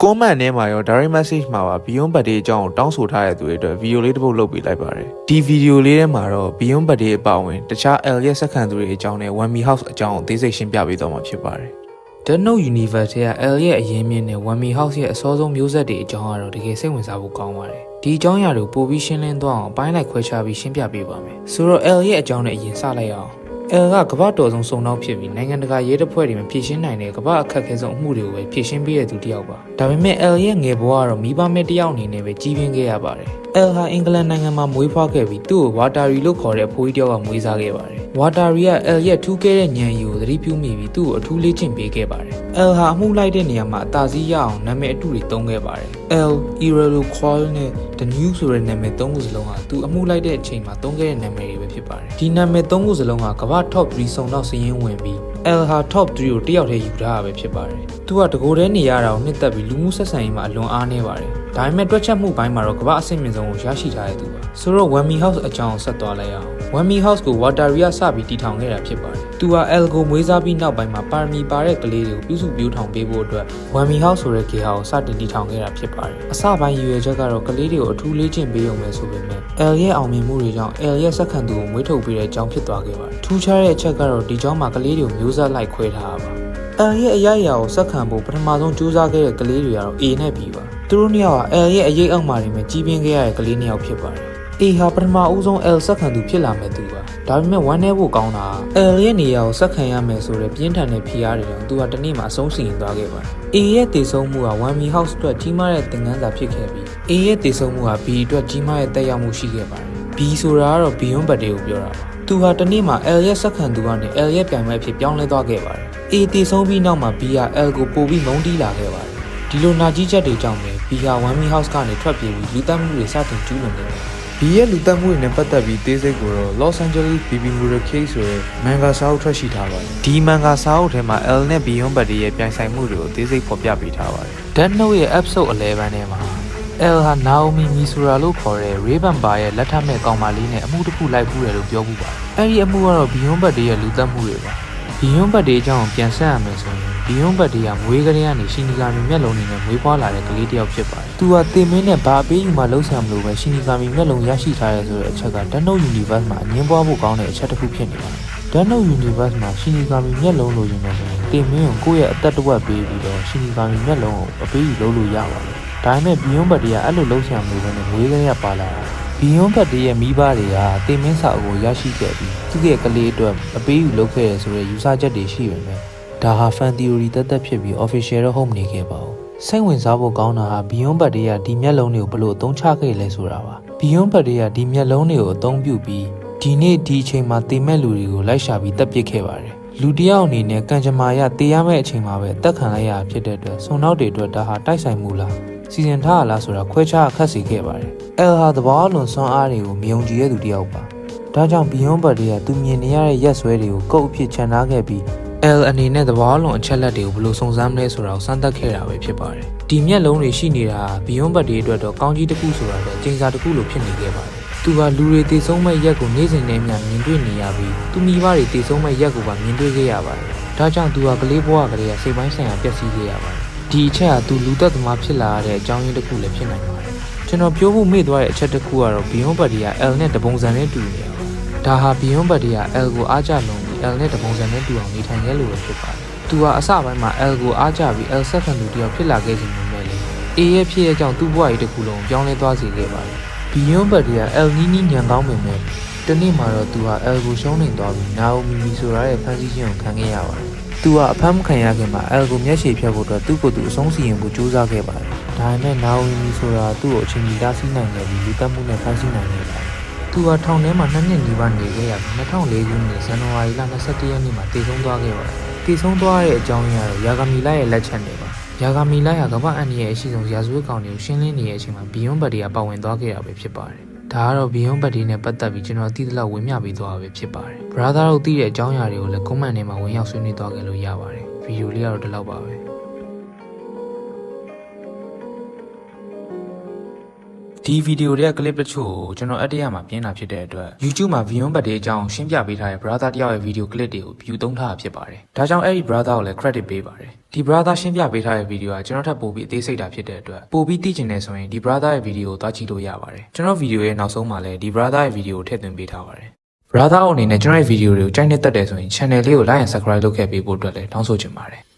comment ထဲမှာရော direct message မှာပါ Beyond Birthday အကြောင်းကိုတောင်းဆိုထားတဲ့သူတွေအတွက် video လေးတစ်ပုဒ်လုပ်ပေးလိုက်ပါတယ်ဒီ video လေးထဲမှာတော့ Beyond Birthday အပါအဝင်တခြား L ရဲ့စက္ကန့်သူတွေအကြောင်းနဲ့ Whammy House အကြောင်းကိုအသေးစိတ်ရှင်းပြပေးသွားမှာဖြစ်ပါတယ် Death Note Universe ရဲ့ L ရဲ့အရင်းမြစ်နဲ့ Whammy House ရဲ့အစောဆုံးမျိုးဆက်တွေအကြောင်းကတော့တကယ်စိတ်ဝင်စားဖို့ကောင်းပါတယ်ဒီအကြောင်းအရာတွေကိုပို့ပြီးရှင်းလင်းသွားအောင်အပိုင်းလိုက်ခွဲခြားပြီးရှင်းပြပေးပါမယ်ဆိုတော့ L ရဲ့အကြောင်းနဲ့အရင်စလိုက်အောင်L ကကမ္ဘာတော်ဆုံးစုံနောက်ဖြစ်ပြီးနိုင်ငံတကာရဲတပ်ဖွဲ့တွေမှာဖြည့်ရှင်းနိုင်တဲ့ကမ္ဘာအခက်အခဲဆုံးအမှုတွေကိုပဲဖြည့်ရှင်းပေးတဲ့သူတစ်ယောက်ပါဒါပေမဲ့ L ရဲ့ငယ်ဘဝကတော့မိဘမဲ့တစ်ယောက်အနေနဲ့ပဲကြီးပြင်းခဲ့ရပါတယ် L ဟာအင်္ဂလန်နိုင်ငံမှာမွေးဖွားခဲ့ပြီးသူ့ကိုဝါတာရီလို့ခေါ်တဲ့အဖိုးကြီးတစ်ယောက်ကမွေးစားခဲ့ပါတယ်ဝါတာရီက L ရဲ့ထူးကဲတဲ့ဉာဏ်ရည်ကိုသတိပြုမိပြီးသူ့ကိုအထူးလေ့ကျင့်ပေးခဲ့ပါတယ် L ဟာအမှုလိုက်တဲ့နေရာမှာအသာစီးရအောင်နာမည်အတုတွေသုံးခဲ့ပါတယ် L Irelo Coil နဲ့ The New ဆိုတဲ့နာမည်သုံးခုစလုံးဟာသူအမှုလိုက်တဲ့အချိန်မှာသုံးခဲ့တဲ့နာမည်တွေပဲဖြစ်ပါတယ်ဒီနာမည်သုံးခုစလုံးကကမ္ဘာ top 3 စုံတော့စရင်းဝင်ပြီး L ဟာ top 3ကိုတယောက်တည်းယူထားတာပဲဖြစ်ပါတယ်သူကတကိုယ်တည်းနေရတာကိုနှစ်သက်ပြီးလူမှုဆက်ဆံရေးမှာအလွန်အားနည်းပါတယ်ဒါပေမဲ့တွက်ချက်မှုပိုင်းမှာတော့ကမ္ဘာအဆင့်မြင့်ဆုံးကိုရရှိထားတဲ့သူပါဆိုတော့ Whammy House အကြောင်းကိုဆက်သွားလိုက်အောင် Whammy House ကို Wataria စပြီးတည်ထောင်ခဲ့တာဖြစ်ပါတယ်သူက L ကိုမွေးစားပြီးနောက်ပိုင်းမှာပါရမီပါတဲ့ကလေးတွေကိုပြုစုပြောင်းထောင်ပေးဖို့အတွက် Whammy House ဆိုတဲ့ဂေဟာကိုစတင်တည်ထောင်ခဲ့တာဖြစ်ပါတယ်အစပိုင်းရည်ရွယ်ချက်ကတော့ကလေးတွေကိုအထူးလေ့ကျင့်ပေးရုံပဲဆိုပေမဲ့ L ရဲ့အောင်မြင်မှုတွေကြောင့် L ရဲ့စက္ကန့်သူကိုမွေးထုတ်ပေးတဲ့အကြောင်းဖြစ်သွားခဲ့ပါတယ်ထူးခြားတဲ့အချက်ကတော့ဒီကြောင့်မှာကလေးတွေကိုမျိုးဆက်လိုက်ခွဲထားတာပါL ရဲ့အရာရာကိုစက္ကန့်ဖို့ပထမဆုံးကြိုးစားခဲ့တဲ့ကလေးတွေကတော့ A နဲ့ B ပါသူတို့နှစ်ယောက်က L ရဲ့အရေးအောက်မှာနေမဲ့ကြီးပြင်းခဲ့ရတဲ့ကလေးနှစ်ယောက်ဖြစ်ပါတယ်A ဟာပထမဦးဆုံး L စက္ကန့်သူဖြစ်လာမဲ့သူပါဒါပေမဲ့ဝမ်းနည်းဖို့ကောင်းတာ L ရဲ့နေရာကိုစက္ကန့်ရမယ်ဆိုတဲ့ပြင်းထန်တဲ့ဖိအားတွေကြောင့်သူကတနေ့မှအဆုံးစီရင်သွားခဲ့ပါတယ် A ရဲ့တည်ဆုံးမှုက Whammy House အတွက်ကြီးမားတဲ့သင်ခန်းစာဖြစ်ခဲ့ပြီး A ရဲ့တည်ဆုံးမှုက B အတွက်ကြီးမားတဲ့သက်ရောက်မှုရှိခဲ့ပါတယ် B ဆိုတာကတော့ Beyond Birthday ကိုပြောတာပါသူဟာတနေ့မှ L ရဲ့စက္ကန့်သူကနေ L ရဲ့ပြိုင်ပွဲအဖြစ်ပြောင်းလဲသွားခဲ့ပါတယ် A တည်ဆုံးပြီးနောက်မှာ B က L ကိုပို့ပြီးမုန်းတီးလာခဲ့ပါတယ်ဒီလိုနာကြီးချက်တွေကြောင့်ပဲ B ဟာ Whammy House ကနေထွက်ပြေးပြီးလူသတ်မှုတွေစတင်ကျူးလွန်ခဲ့တယ်B ရဲ့လူသတ်မှုတွေနဲ့ပတ်သက်ပြီးသေးစိတ်ကိုတော့ Los Angeles Baby Murder Case ဆိုတဲ့ manga စာအုပ်ထွက်ရှိထားပါတယ်ဒီ manga စာအုပ်ထဲမှာ L နဲ့ Beyond Birthday ရဲ့ပြိုင်ဆိုင်မှုတွေကိုသေးစိတ်ဖော်ပြပေးထားပါတယ် Death Note ရဲ့ episode 11ထဲမှာ L ဟာ Naomi Misura လို့ခေါ်တဲ့ Raven Bar ရဲ့လက်ထပ်မဲ့ကောင်မလေးနဲ့အမှုတစ်ခုလိုက်ဖူးတယ်လို့ပြောမှုပါတယ်အဲ့ဒီအမှုကတော့ Beyond Birthday ရဲ့လူသတ်မှုတွေပါ Beyond Birthday အကြောင်းပြန်ဆက်ရမယ်ဆိုရင် Beyond Birthday ကမွေးကလေးကနေရှင်နီဂါမီမျက်လုံးတွေနဲ့မွေးဖွားလာတဲ့ကလေးတစ်ယောက်ဖြစ်ပါတယ်သူကတင်မင်းနဲ့ဘာအပေးယူမှလှုပ်ဆံမလို့ပဲရှင်နီဂါမီမျက်လုံးရရှိထားရဲဆိုတဲ့အချက်က Death Note Universe မှာအငင်းပွားဖို့ကောင်းတဲ့အချက်တစ်ခုဖြစ်နေပါတယ် Death Note Universe မှာရှင်နီဂါမီမျက်လုံးလိုရင်းနဲ့ဆိုရင်တင်မင်းကိုကိုယ့်ရဲ့အသက်တစ်ဝက်ပေးပြီးတော့ရှင်နီဂါမီမျက်လုံးကိုအပေးယူလုပ်လို့ရပါတယ်ဒါပေမဲ့ Beyond Birthday ကအဲ့လိုလှုပ်ဆံမလို့ပဲနဲ့မွေးကလေးကပါလာတာ Beyond Birthday ရဲ့မိဘတွေကတင်မင်းစာအုပ်ကိုရရှိခဲ့ပြီးသူ့ရဲ့ကလေးအတွက်အပေးယူလုပ်ခဲ့ရဆိုတဲ့ယူဆချက်တွေရှိပေမဲ့ဒါဟာ fan theory သက်ဖြစ်ပြီး official တော့ဟုတ်မနေခဲ့ပါဘူးစိတ်ဝင်စားဖို့ကောင်းတာဟာ Beyond Birthday ကဒီမျက်လုံးတွေကိုဘလို့အသုံးချခဲ့လဲဆိုတာပါ Beyond Birthday ကဒီမျက်လုံးတွေကိုအသုံးပြုပြီးဒီနေ့ဒီအချိန်မှာတည်မဲ့လူတွေကိုလိုက်ရှာပြီးတပ်ပစ်ခဲ့ပါတယ်လူတယောက်အနေနဲ့ကံကြမ္မာရတည်ရမယ့်အချိန်မှာပဲအသက်ခံလိုက်ရဖြစ်တဲ့အတွက်စုံနောက်တွေအတွက်ဒါဟာတိုက်ဆိုင်မှုလားစီစဉ်ထားရလားဆိုတာခွဲခြားအခက်စီခဲ့ပါတယ် L ဟာသဘောအလွန်စွမ်းအားတွေကိုမယုံကြည်တဲ့သူတစ်ယောက်ပါဒါကြောင့် Beyond Birthday ကသူမြင်နေရတဲ့ရက်စွဲတွေကိုကုတ်အဖြစ်ချန်ထားခဲ့ပြီးL အနေနဲ့သဘောလုံးအချက်လက်တွေကိုဘယ်လိုစုံစမ်းမလဲဆိုတာကိုစမ်းသပ်ခဲ့တာပဲဖြစ်ပါတယ်။ဒီမျက်လုံးတွေရှိနေတာ Beyond Birthday အတွက်တော့ကောင်းကြီးတစ်ခုဆိုတာတဲ့ကျင်းစာတစ်ခုလိုဖြစ်နေခဲ့ပါတယ်။သူကလူတွေတည်ဆုံးမဲ့ရက်ကိုနေ့စဉ်နဲ့မျှမြင်တွေ့နေရပြီးသူမိဘတွေတည်ဆုံးမဲ့ရက်ကိုပါမြင်တွေ့ခဲ့ရပါတယ်။ဒါကြောင့်သူကကလေးဘဝကလေးကစိတ်ပိုင်းဆိုင်ရာပျက်စီးခဲ့ရပါတယ်။ဒီအချက်ကသူလူသက်သမားဖြစ်လာရတဲ့အကြောင်းရင်းတစ်ခုလည်းဖြစ်နိုင်ပါတယ်။ကျွန်တော်ပြောဖို့မေ့သွားတဲ့အချက်တစ်ခုကတော့ Beyond Birthday က L နဲ့တပုံစံနဲ့တူနေတာပါ။ဒါဟာ Beyond Birthday က L ကိုအားကျလုံးL နဲ့တပုံစံနဲ့တူအောင်နေထိုင်ခဲ့လို့ဖြစ်ပါတယ်။သူဟာအစပိုင်းမှာ L ကိုအားကျပြီး L ဆက်ခံသူတယောက်ဖြစ်လာခဲ့ခြင်းမျိုးလေ။ A ရဲ့ဖြစ်ရဲ့ကြောင့်သူ့ဘဝကြီးတစ်ခုလုံးပြောင်းလဲသွားစေခဲ့ပါတယ်။ Beyond Birthday က L နီးနီးညံကောင်းပေမဲ့တနေ့မှာတော့သူဟာ L ကိုရှုံးနေသွားပြီး Naomi Misura ရဲ့ဖန်ဆီးခြင်းကိုခံခဲ့ရပါတယ်။သူကအဖမ်းမခံရခင်မှာ L ကိုမျက်ခြေဖြတ်ဖို့အတွက်သူ့ကိုယ်သူအဆုံးစီရင်ဖို့ကြိုးစားခဲ့ပါတယ်။ဒါပေမဲ့ Naomi Misura သူ့ကိုအချိန်ကြီးတားဆီးနိုင်ခဲ့ပြီးလူသတ်မှုနဲ့ဖမ်းဆီးနိုင်ခဲ့ပါတယ်။သူဟာထောင်ထဲမှာ2နှစ်နီးပါးနေခဲ့ရပြီး2004ခုနှစ်ဇန်နဝါရီလ22ရက်နေ့မှာတည်ဆုံးသွားခဲ့ပါတယ်။တည်ဆုံးသွားတဲ့အကြောင်းရင်းကတော့ယာဂမီလိုက်ရဲ့လက်ချက်တွေပါ။ယာဂမီလိုက်ဟာကမ္ဘာအန်ဒီရဲ့အရှိဆုံးရာဇဝတ်ကောင်တွေကိုရှင်းလင်းနေတဲ့အချိန်မှာ Beyond Birthday ကပါဝင်သွားခဲ့တာပဲဖြစ်ပါတယ်။ဒါကတော့ Beyond Birthday နဲ့ပတ်သက်ပြီးကျွန်တော်အသိသလောက်ဝင်မျှပေးသွားတာပဲဖြစ်ပါတယ်။ Brother တို့သိတဲ့အကြောင်းအရာတွေကိုလည်း comment ထဲမှာဝင်ရောက်ဆွေးနွေးသွားကြလို့ရပါတယ်။ဗီဒီယိုလေးကတော့ဒီလောက်ပါပဲ။ ဒီဗီဒီယိုတွေက clip တချို့ကိုကျွန်တော်အတ္တရမှာပြင်တာဖြစ်တဲ့အတွက် YouTube မှာ Beyond Birthday အကြောင်းရှင်းပြပေးထားတဲ့ brother တယောက်ရဲ့ video clip တွေကို view သုံးထားတာဖြစ်ပါတယ်။ဒါကြောင့်အဲ့ဒီ brother ကိုလည်း credit ပေးပါတယ်။ဒီ brother ရှင်းပြပေးထားတဲ့ video ကကျွန်တော်ထပ်ပို့ပြီးအသေးစိတ်တာဖြစ်တဲ့အတွက်ပို့ပြီးသိချင်နေဆိုရင်ဒီ brother ရဲ့ video ကိုသွားကြည့်လို့ရပါတယ်။ကျွန်တော် video ရဲ့နောက်ဆုံးမှာလည်းဒီ brother ရဲ့ video ကိုထည့်သွင်းပေးထားပါတယ်။ brother အနေနဲ့ကျွန်တော်ရဲ့ video တွေကိုကြိုက်နေတတ်တယ်ဆိုရင် channel လေးကို like and subscribe လုပ်ခဲ့ပေးဖို့အတွက်လည်းတောင်းဆိုချင်ပါတယ်။